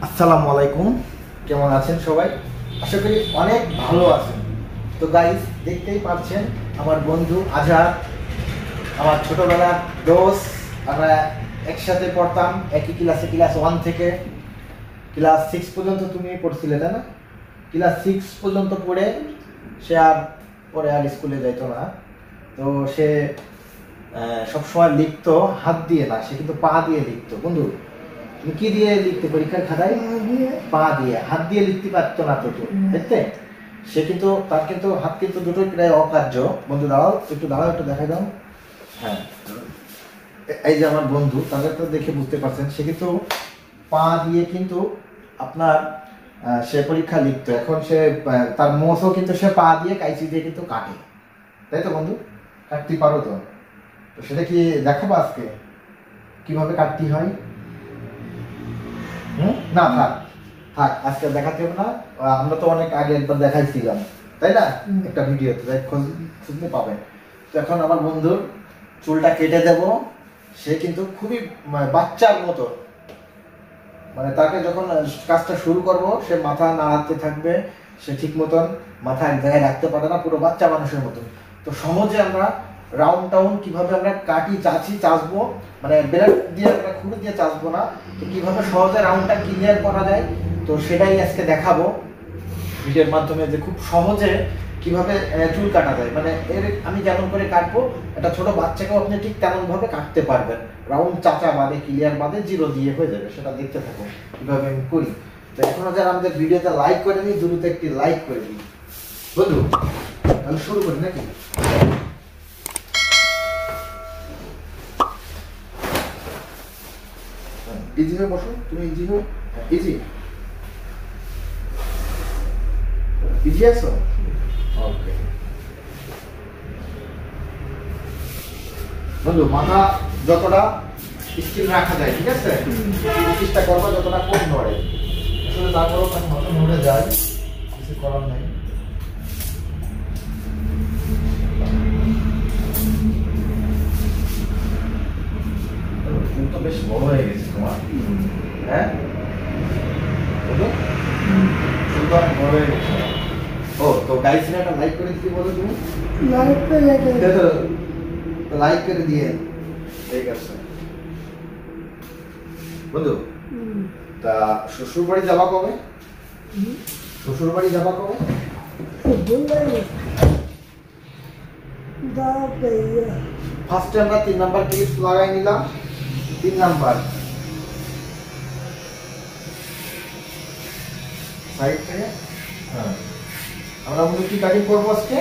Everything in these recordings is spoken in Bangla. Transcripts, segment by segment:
আসসালামু আলাইকুম, কেমন আছেন সবাই? আশা করি অনেক ভালো আছেন। তো গাইস, দেখতেই পাচ্ছেন আমার বন্ধু আজহার, আমার ছোটবেলার দোস্ত। আমরা একসাথে পড়তাম একই ক্লাসে, ক্লাস 1 থেকে ক্লাস 6 পর্যন্ত। তুমি পড়ছিলে তাই না? ক্লাস 6 পর্যন্ত পড়ে সে আর পরে আর স্কুলে যাইতো না। তো সে সবসময় লিখতো হাত দিয়ে না, সে কিন্তু পা দিয়ে লিখতো। বন্ধু, তুমি কি দিয়ে লিখতে পরীক্ষার খাতায়? পা দিয়ে। হাত দিয়ে লিখতে পারতো না তো, দেখতে। সে কিন্তু তার কিন্তু হাত কিন্তু দুটোই প্রায় অকার্য। বন্ধু দাঁড়াও, একটু দাঁড়াও, একটু দেখাই দাও। হ্যাঁ, এই যে আমার বন্ধু, তাদের তো দেখে বুঝতে পারছেন, সে কিন্তু পা দিয়ে কিন্তু আপনার সে পরীক্ষা লিখতো। এখন সে তার মোছও কিন্তু সে পা দিয়ে কাইচি দিয়ে কিন্তু কাটে, তাই তো বন্ধু? কাটতে পারো তো? তো সেটা কি দেখাবো আজকে কিভাবে কাটতে হয়? না, থাক থাক, আজকে দেখাতে হবে না। আমরা তো অনেক আগে একবার দেখাইছিলাম, তাই না? একটা ভিডিওতে, তাই খুঁজলে পাবেন। তো এখন আমার বন্ধুর চুলটা কেটে দেব। সে কিন্তু খুবই বাচ্চার মতো, মানে তাকে যখন কাজটা শুরু করব, সে মাথা নাড়াতে থাকবে, সে ঠিক মতন মাথা এক জায়গায় রাখতে পারে না, পুরো বাচ্চা মানুষের মতন। তো সহজে আমরা রাউন্ড টাউন কিভাবে আমরা কাটি, চাচবো, মানে ব্লেড দিয়ে আমরা খুঁড়ে দিয়ে চাচবো না, তো কিভাবে সহজে রাউন্ডটা ক্লিয়ার করা যায়, তো সেটাই আজকে দেখাবো ভিডিওর মাধ্যমে, যে খুব সহজে কিভাবে চুল কাটা যায়। মানে এর আমি যেমন করে কাটবো, একটা ছোট বাচ্চাকেও আপনি ঠিক তেমন ভাবে কাটতে পারবেন। রাউন্ড চাচা বাদে, ক্লিয়ার বাদে, জিরো দিয়ে হয়ে যাবে। সেটা দেখতে থাকো কিভাবে আমি করি। তো এখনো যারা আমাদের ভিডিওতে লাইক করেনি, দ্রুত একটি লাইক করে দিন বন্ধু। তাহলে শুরু করি নাকি? ইজি হয়ে বসো, তুমি ইজি হো। ইজি ইজি আছো? ওকে বন্ধু, মাথা যতটা স্থির রাখা যায়, ঠিক আছে, চেষ্টা করবো যতটা কম নড়ে। আসলে তারপরেও মাথা নড়ে যায়, কিছু করার নাই। চুল তো বেশ বড় হয়ে গেছে তোমার, হ্যাঁ বলো? চুল তো অনেক বড় হয়ে গেছে। ও, তো গাইস একটা লাইক করে দিতে বলো তুমি। লাইক করে দিয়ে ঠিক আছে বন্ধু। তা শ্বশুর বাড়ি যাবা কবে? শ্বশুর বাড়ি যাবা কবে? ফার্স্টে আমরা 3 নাম্বার ক্লিপ লাগাই নিলাম। 3 নাম্বার সাইড থেকে। হ্যাঁ, আমরা বলি কি কাটিং করবো আজকে?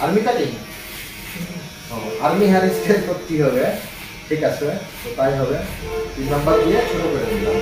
Army cutting. Army hairstyle করতে হবে, ঠিক আছে। তো তাই হবে, 3 নাম্বার দিয়ে ছোট করে নিলাম।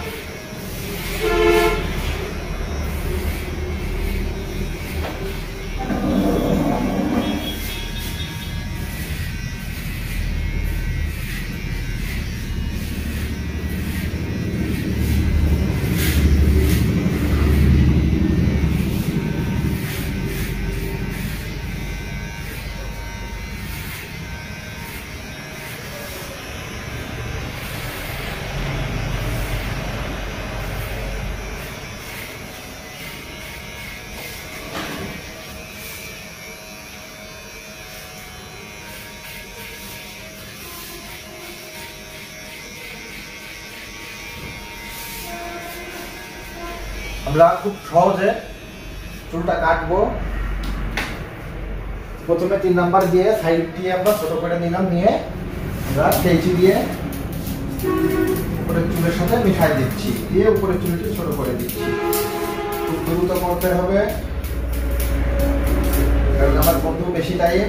আমরা খুব সহজে চুলটা কাটবো। প্রথমে 3 নাম্বার দিয়ে সাইড দিয়ে আমরা ছোট করে নিলাম, নিয়ে আমরা কেচি দিয়ে উপরের চুলের সাথে মিশাই দিচ্ছি, দিয়ে উপরের চুলটি ছোট করে দিচ্ছি। খুব দ্রুত করতে হবে, কারণ আমার বন্ধু বেশি টাইম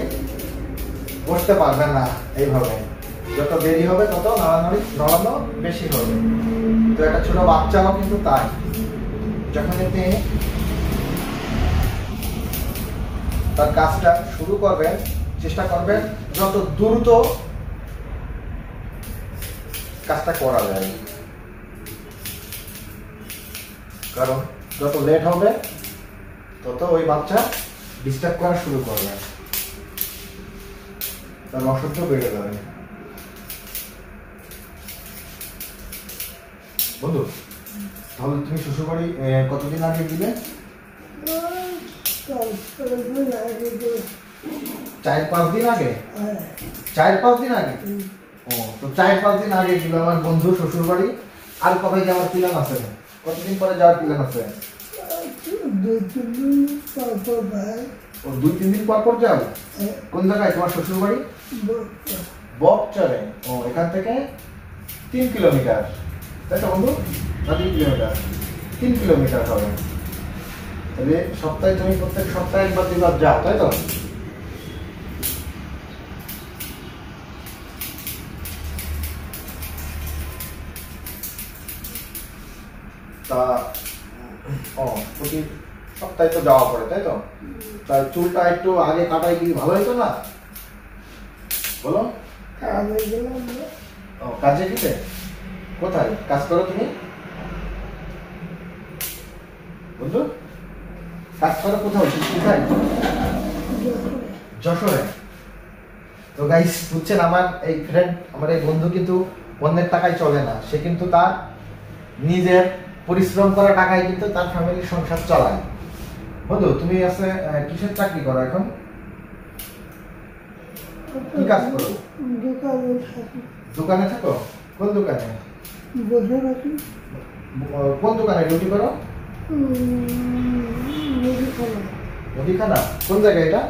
বসতে পারবে না। এইভাবে যত দেরি হবে তত নড়ানো বেশি হবে। তো একটা ছোট বাচ্চাও কিন্তু তাই, যখন আপনি তার কাজটা শুরু করবেন, চেষ্টা করবেন যত দ্রুত কাজটা করা যায়, কারণ যত লেট হবে তত ওই বাচ্চা ডিস্টার্ব করা শুরু করবে, তার অসহ্য বেড়ে যাবে। বন্ধু তাহলে তুমি শ্বশুরবাড়ি কতদিন আগে দিলে? 4-5 দিন আগে। 4-5 দিন আগে। ও তো 4-5 দিন আগে দিল আমার বন্ধু শ্বশুরবাড়ি। আর কবে যাওয়ার প্ল্যান আছে? কতদিন পরে যাওয়ার প্ল্যান আছে? 2-3 দিন পর ভাই। ও 2-3 দিন পর যাও? কোন জায়গায় তোমার শ্বশুরবাড়ি? বকচরে। ও এখান থেকে 3 কিলোমিটার, তাই তো বন্ধু? না 3 কিলোমিটার, 3 কিলোমিটার হবে। তাহলে সপ্তাহে তুমি প্রত্যেক সপ্তাহে একবার দুবার যাও, তাই তো? তা প্রতি সপ্তাহে তো যাওয়া পড়ে, তাই তো? তাই চুলটা একটু আগে কাটাই কি ভালো হতো না? বলো। কাজে গেছে? কোথায় কাজ করো তুমি বন্ধু? কাজ করো কোথাও? কোথায়? যশোরে। তো গাইস বুঝছেন, আমার এই ফ্রেন্ড, আমার এই বন্ধু কিন্তু অন্যের টাকায় চলে না। সে কিন্তু তার নিজের পরিশ্রম করা টাকায় কিন্তু তার ফ্যামিলির সংসার চালায়। বন্ধু তুমি আছে কিসের চাকরি করো এখন? কি কাজ করো? দোকানে থাকো? কোন দোকানে? কোন দোকানে ডিউটি করো? মুদিখানা। কোন জায়গায় এটা?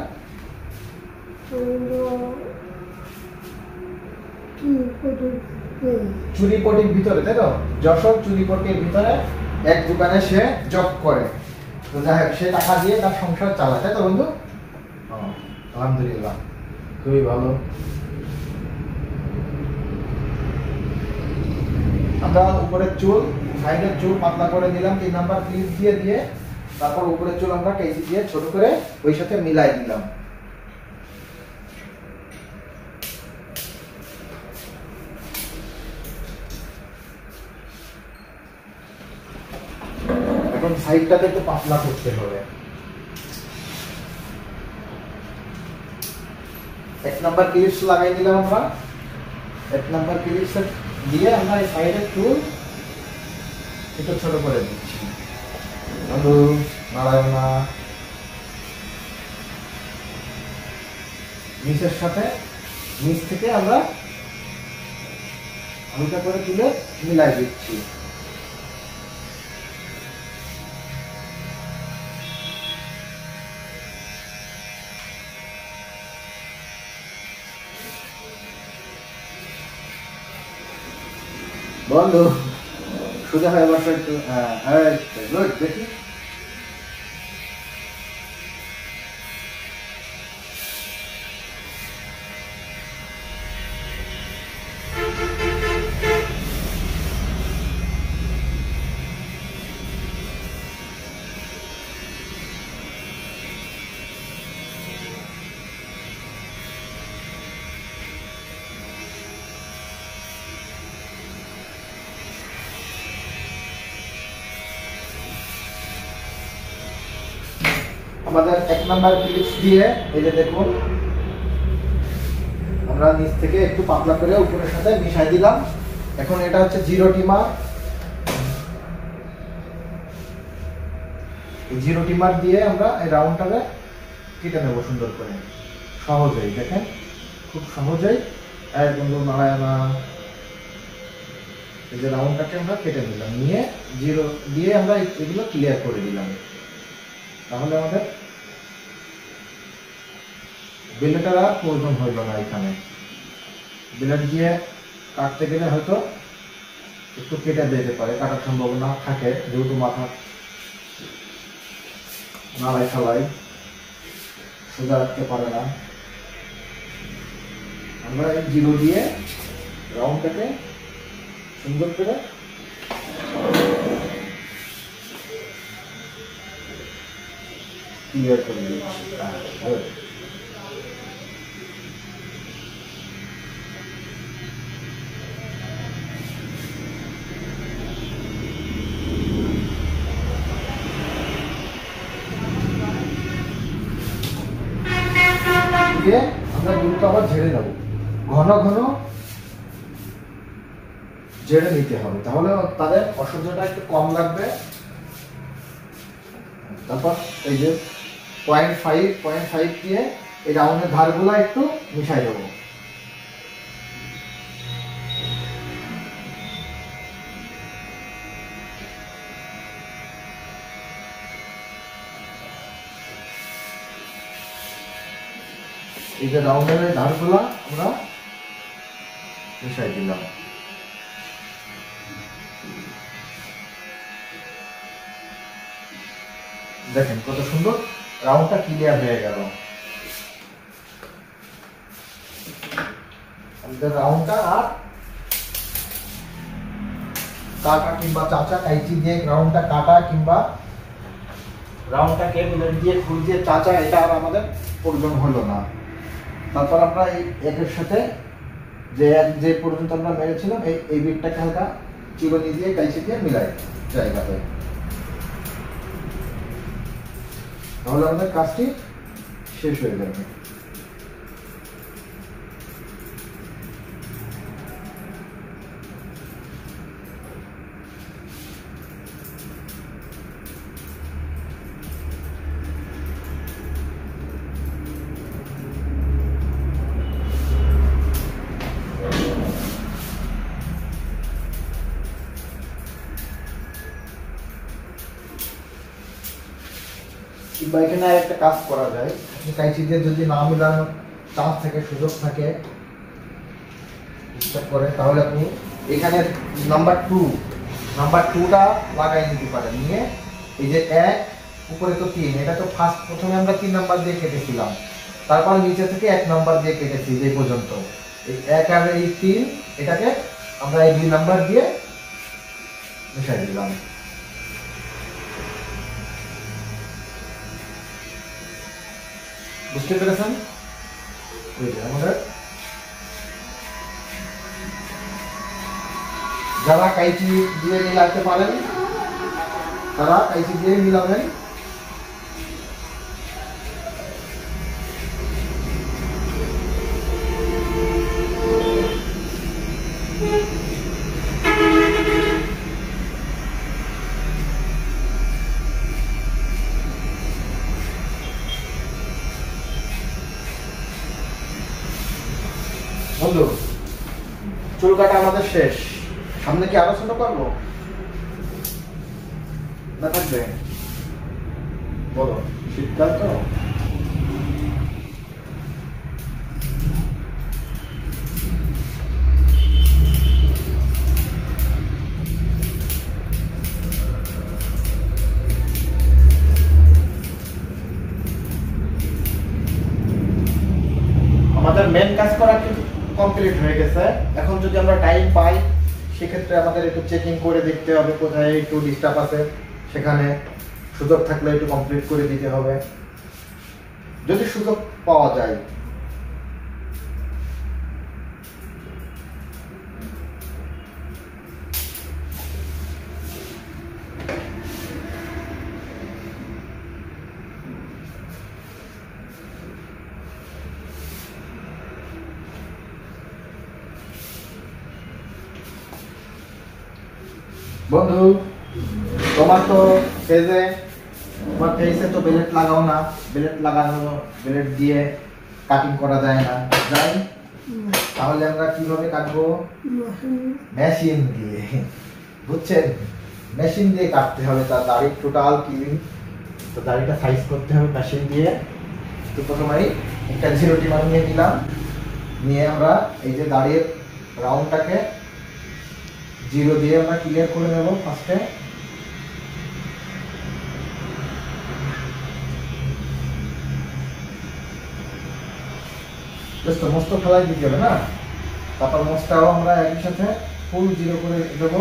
চুরিপটির ভিতরে, তাই তো? যশোর চুরিপটির ভিতরে এক দোকানে সে জব করে। তো যাই হোক, সে টাকা দিয়ে তার সংসার চালায়, তাই তো বন্ধু? আলহামদুলিল্লাহ, খুবই ভালো। আমরা উপরের চুল, সাইডের চুল পাতলা করে দিলাম 3 নাম্বার ক্লিপ দিয়ে তারপর উপরের চুল আমরা কেচি দিয়ে ছোট করে ওই সাথে মিলাই দিলাম। এখন সাইডটাতে একটু পাতলা করতে হবে। 1 নাম্বার ক্লিপস লাগাই দিলাম আমরা। 1 নাম্বার ক্লিপস দিয়ে আমরা এই সাইডের চুল একটু ছোট করে দিচ্ছি। বন্ধু নাড়ায় না, নিচের সাথে নিচ থেকে আমরা হালকা করে তুলে মিলাই দিচ্ছি। বন্ধু সোজা হয়ে বসো একটু। গুড, দেখি। আমাদের 1 নাম্বার ক্লিপস দিয়ে এই যে দেখুন, আমরা নিচ থেকে একটু পাতলা করে উপরের সাথে মিশাই দিলাম। এখন এটা হচ্ছে 0 টিমার। এই 0 টিমার দিয়ে আমরা এই রাউন্ডটাকে কেটে নেব সুন্দর করে, সহজেই। দেখেন খুব সহজেই, একদম নাড়ায় না। এই যে রাউন্ডটাকে আমরা কেটে নিলাম, নিয়ে 0 দিয়ে আমরা এগুলো ক্লিয়ার করে দিলাম। তাহলে আমাদের ব্লেডের আর প্রয়োজন হইল না। এখানে ব্লেড দিয়ে কাটতে গেলে হয়তো একটু কেটে দিতে পারে, কাটার সম্ভাবনা থাকে, যেহেতু মাথা নাড়াই খালাই সোজা রাখতে পারে না। আমরা এই 0 দিয়ে রাউন্ডটাকে সুন্দর করে ক্লিয়ার করে দিচ্ছি। দিয়ে আমরা দুধটা আবার ঝেড়ে নেব ঘন ঘন। ঝেড়ে নিতে হবে, তাহলে তাদের অসহ্যটা একটু কম লাগবে। তারপর এই যে 0.5 দিয়ে এই রাউন্ডের ধারগুলো একটু মিশাই দেবো। এই যে রাউন্ডের ধারগুলো আমরা মিশাই দিলাম। দেখেন কত সুন্দর রাউন্ডটা ক্লিয়ার হয়ে গেল। আমাদের রাউন্ডটা আর কাটা কিংবা চাচা কাইচি দিয়ে রাউন্ডটা কাটা কিংবা রাউন্ডটাকে ব্লেড দিয়ে খুল দিয়ে চাচা এটা আর আমাদের প্রয়োজন হলো না। তারপর আমরা এই একের সাথে যে পর্যন্ত আমরা মেরেছিলাম এই বিটটাকে হালকা চিরুনি দিয়ে কাইচি দিয়ে মিলাই জায়গাতে, তাহলে আমাদের কাজটি শেষ হয়ে যাবে। কিংবা এখানে একটা কাজ করা যায়, আপনি কাইচি দিয়ে যদি না মিলানোর চান্স থাকে, সুযোগ থাকে করে, তাহলে আপনি এখানে নাম্বার 2টা লাগাই নিতে পারেন। নিয়ে এই যে 1 উপরে তো 3, এটা তো প্রথমে আমরা 3 নাম্বার দিয়ে কেটেছিলাম, তারপর নিচে থেকে 1 নাম্বার দিয়ে কেটেছি যে পর্যন্ত। এই 1 আর এই 3 এটাকে আমরা এই 2 নাম্বার দিয়ে মিশাই দিলাম। বুঝতে পেরেছেন? আমাদের যারা কাইচি দিয়ে মিলাতে পারেন তারা কাইচি দিয়ে মিলাবেন। বন্ধু, চুল কাটা আমাদের শেষ। সামনে কি আলোচনা করবো না থাকবে? বলো, শীতকাল তো। আমাদের মেন কাজ করা কিন্তু কমপ্লিট হয়ে গেছে। এখন যদি আমরা টাইম পাই সেক্ষেত্রে আমাদের একটু চেকিং করে দেখতে হবে কোথায় একটু ডিস্টার্ব আছে, সেখানে সুযোগ থাকলে একটু কমপ্লিট করে দিতে হবে যদি সুযোগ পাওয়া যায়। বন্ধু, তোমার ফেসে তো বেলেট লাগাও না, বেলেট লাগানো বেলেট দিয়ে কাটিং করা যায় না, যাই তাহলে আমরা কিভাবে কাটবো? মেশিন দিয়ে, বুঝছেন? মেশিন দিয়ে কাটতে হবে। তার দাড়ি টোটাল ক্লিন, তো দাড়িটা সাইজ করতে হবে মেশিন দিয়ে। তো প্রথমেই একটা 0 টিমার নিয়ে দিলাম, নিয়ে আমরা এই যে দাড়ির রাউন্ডটাকে 0 দিয়ে আমরা ক্লিয়ার করে নেব ফার্স্টে। মস্ত ফেলাই দিতে হবে না, তারপর মোচটাও আমরা একই সাথে ফুল 0 করে দেবো।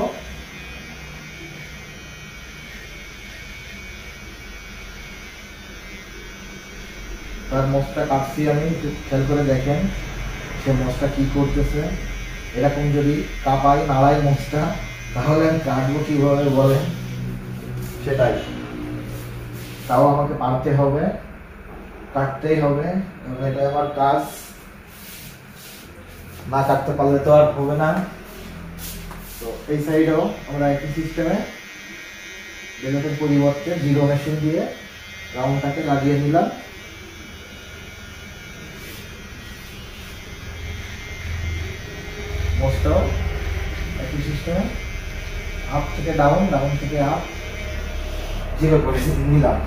তার মোচটা কাটছি আমি, খেয়াল করে দেখেন সে মোচটা কি করতেছে। এরকম যদি কাপাই নাড়াই মোচটা, তাহলে আমি কাটবো কিভাবে বলেন? সেটাই, তাও আমাকে পারতে হবে, কাটতেই হবে, এটা আমার কাজ। না কাটতে পারলে তো আর হবে না। তো এই সাইডেও আমরা একই সিস্টেমে বেলটের পরিবর্তে জিরো মেশিন দিয়ে রাউন্ডটাকে লাগিয়ে নিলাম। মোস্টটাও একই সিস্টেমে আপ থেকে ডাউন, ডাউন থেকে আপ জিরো করে নিলাম।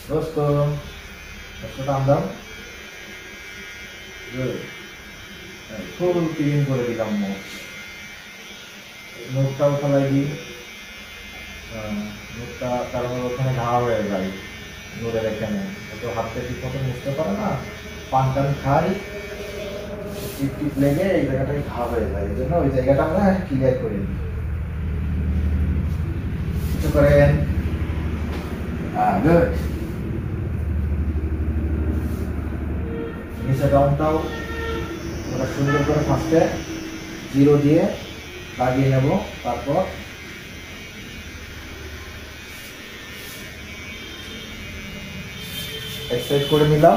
দোস্ত টান দাও, ফুল ক্লিন করে দিলাম মোচ। নোটটাও ফেলাই দিই, নোটটা কারণ ওখানে ঘা হয়ে যায় নোটের এখানে, তো হাতটা ঠিক মতো মুছতে পারে না, পান টান খাই টিপ টিপ লেগে এই জায়গাটায় ঘা হয়ে যায়, এই জন্য ওই জায়গাটা আমরা ক্লিয়ার করে দিই। কিছু করেন, গুড। নিচে ডাউনটাও আমরা সুন্দর করে ফার্স্টে জিরো দিয়ে লাগিয়ে নেব, তারপর এক সাইড করে নিলাম,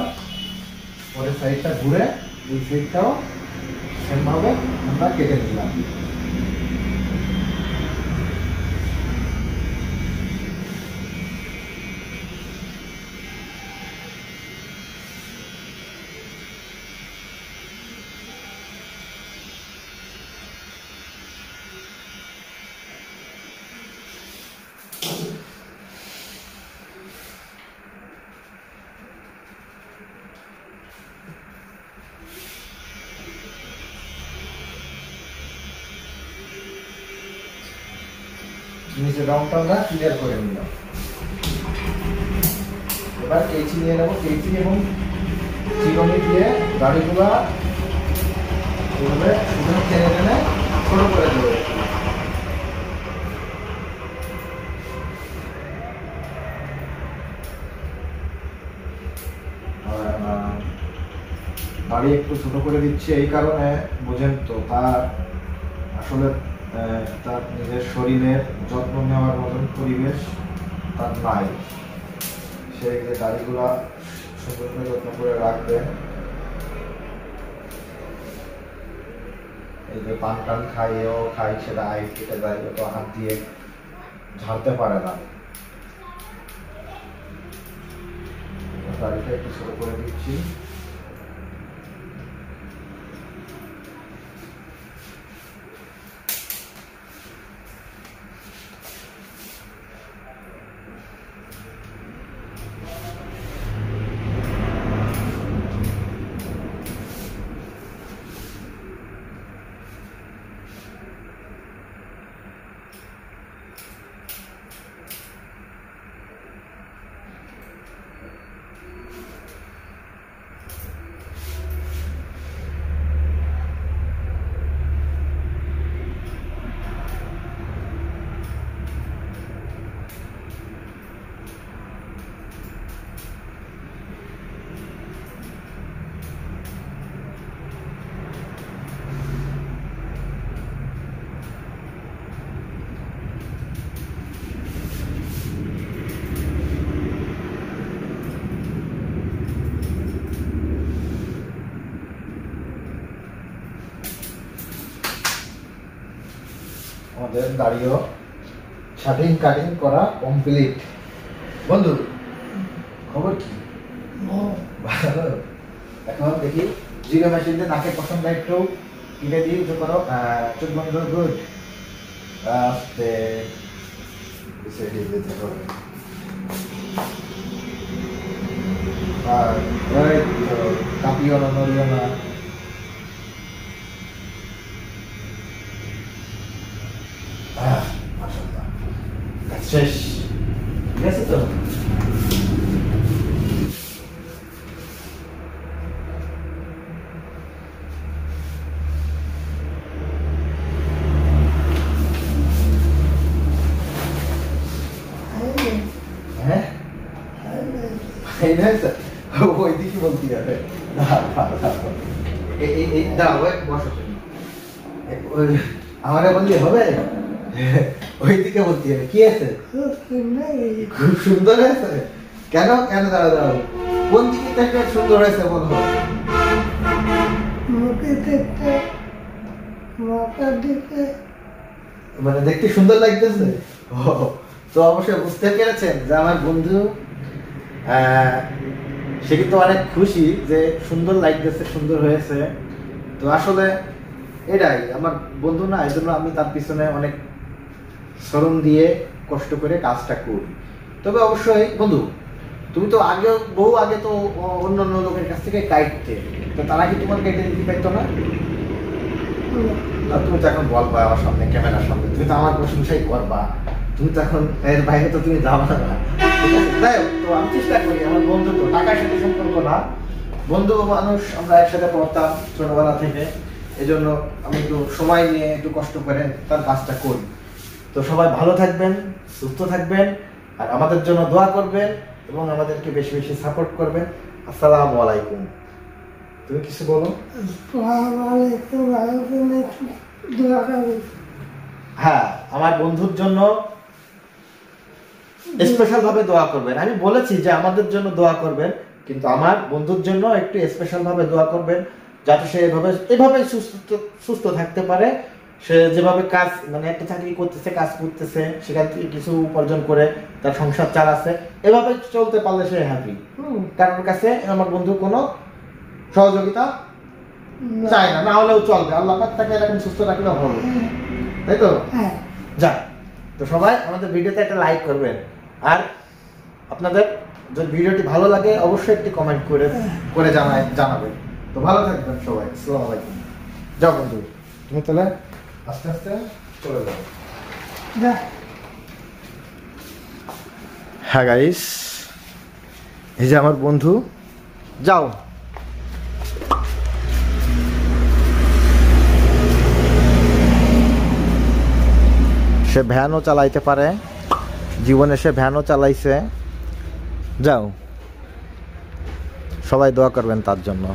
পরের সাইডটা ঘুরে এই সাইডটাও সেমভাবে আমরা কেটে নিলাম। নিচে রাউন্ডটা আমরা ক্লিয়ার করে নিলাম। এবার কেচি নিয়ে নেবো, কেচি এবং চিরুনি দিয়ে দাড়িগুলা এভাবে শুধু টেনে টেনে ছোট করে দেবো। দাড়ি একটু ছোট করে দিচ্ছি এই কারণে, বুঝেন তো, তার আসলে তার নিজের শরীরের যত্ন নেওয়ার মতন পরিবেশ তার নাই, সে দাড়িগুলা সুন্দর করে যত্ন করে রাখবে। এই যে পান টান খাইও খাই, সেটা আইস কেটে যায়, তো হাত দিয়ে ঝাড়তে পারে না, দাড়িটা একটু ছোট করে দিচ্ছি। আমাদের দাড়িও শাটিং কাটিং করা কমপ্লিট। বন্ধু খবর কি? ভালো। এখন দেখি জিরো মেশিন দিয়ে নাকের পছন্দ একটু কেটে দিয়ে উঠে করো, চোখ বন্ধ, গুড। আস্তে যেতে হবে, আর কাঁপিও না, নড়িও না। শেষ, ঠিক আছে তো? হ্যাঁ ওই দিকে বলতে হবে, আমারে বললি হবে, ওই দিকে বলতে হবে। কি আছে? খুব সুন্দর আছে। কেন কেন? দাঁড়া দাঁড়াও, কোন দিকে থেকে সুন্দর হয়েছে বলো? মুখে দেখতে মাথার দিকে মানে দেখতে সুন্দর লাগতেছে। ও, তো অবশ্যই বুঝতে পেরেছেন যে আমার বন্ধু সে কিন্তু অনেক খুশি যে সুন্দর লাগতেছে, সুন্দর হয়েছে। তো আসলে এটাই আমার বন্ধু না, এই জন্য আমি তার পিছনে অনেক শ্রম দিয়ে কষ্ট করে কাজটা করি। তবে অবশ্যই বন্ধু, তুমি তো বহু আগে তো অন্য অন্য লোকের কাছ থেকে কাটতে, তো তারা কি তোমার কেটে দিতে পারতো না? না, তুমি তো এখন বলবা আমার সামনে, ক্যামেরার সামনে তুমি তো আমার প্রশংসাই করবা, তুমি তো এখন এর বাইরে তো তুমি যাও না। ঠিক আছে, তাই হোক, তো আমি চেষ্টা করি, আমার বন্ধু তো টাকার সাথে সম্পর্ক না, বন্ধু মানুষ, আমরা একসাথে পড়তাম ছোটবেলা থেকে, এই জন্য আমি একটু সময় নিয়ে একটু কষ্ট করে তার কাজটা করি। তো সবাই ভালো থাকবেন, সুস্থ থাকবেন, আর আমাদের জন্য দোয়া করবেন এবং আমাদেরকে বেশি বেশি সাপোর্ট করবেন। আসসালামু আলাইকুম। তুমি কিছু বলো? হ্যাঁ, আমার বন্ধুর জন্য স্পেশাল ভাবে দোয়া করবেন। আমি বলেছি যে আমাদের জন্য দোয়া করবেন, কিন্তু আমার বন্ধুর জন্য একটু স্পেশাল ভাবে দোয়া করবেন, যাতে সে এভাবে সুস্থ থাকতে পারে। সে যেভাবে কাজ, মানে একটা চাকরি করতেছে, কাজ করতেছে, সেখান থেকে কিছু উপার্জন করে তার সংসার চালাচ্ছে, এভাবে চলতে পারলে সে হ্যাপি। কারোর কাছে আমার বন্ধু কোনো সহযোগিতা চায় না, না হলেও চলবে, আল্লাহ পাক তাকে এরকম সুস্থ রাখলে হবে, তাই তো? যাক, তো সবাই আমাদের ভিডিওতে একটা লাইক করবেন, আর আপনাদের যদি ভিডিওটি ভালো লাগে অবশ্যই একটি কমেন্ট করে জানাবেন। তো ভালো থাকবেন সবাই, আসসালামু আলাইকুম। যাও বন্ধু, তুমি তাহলে আস্তে আস্তে চলে যাও। হ্যাঁ গাইস, এই যে আমার বন্ধু, যাও। সে ভ্যানও চালাইতে পারে, জীবনে সে ভ্যানও চালাইছে। যাও, সবাই দোয়া করবেন তার জন্য।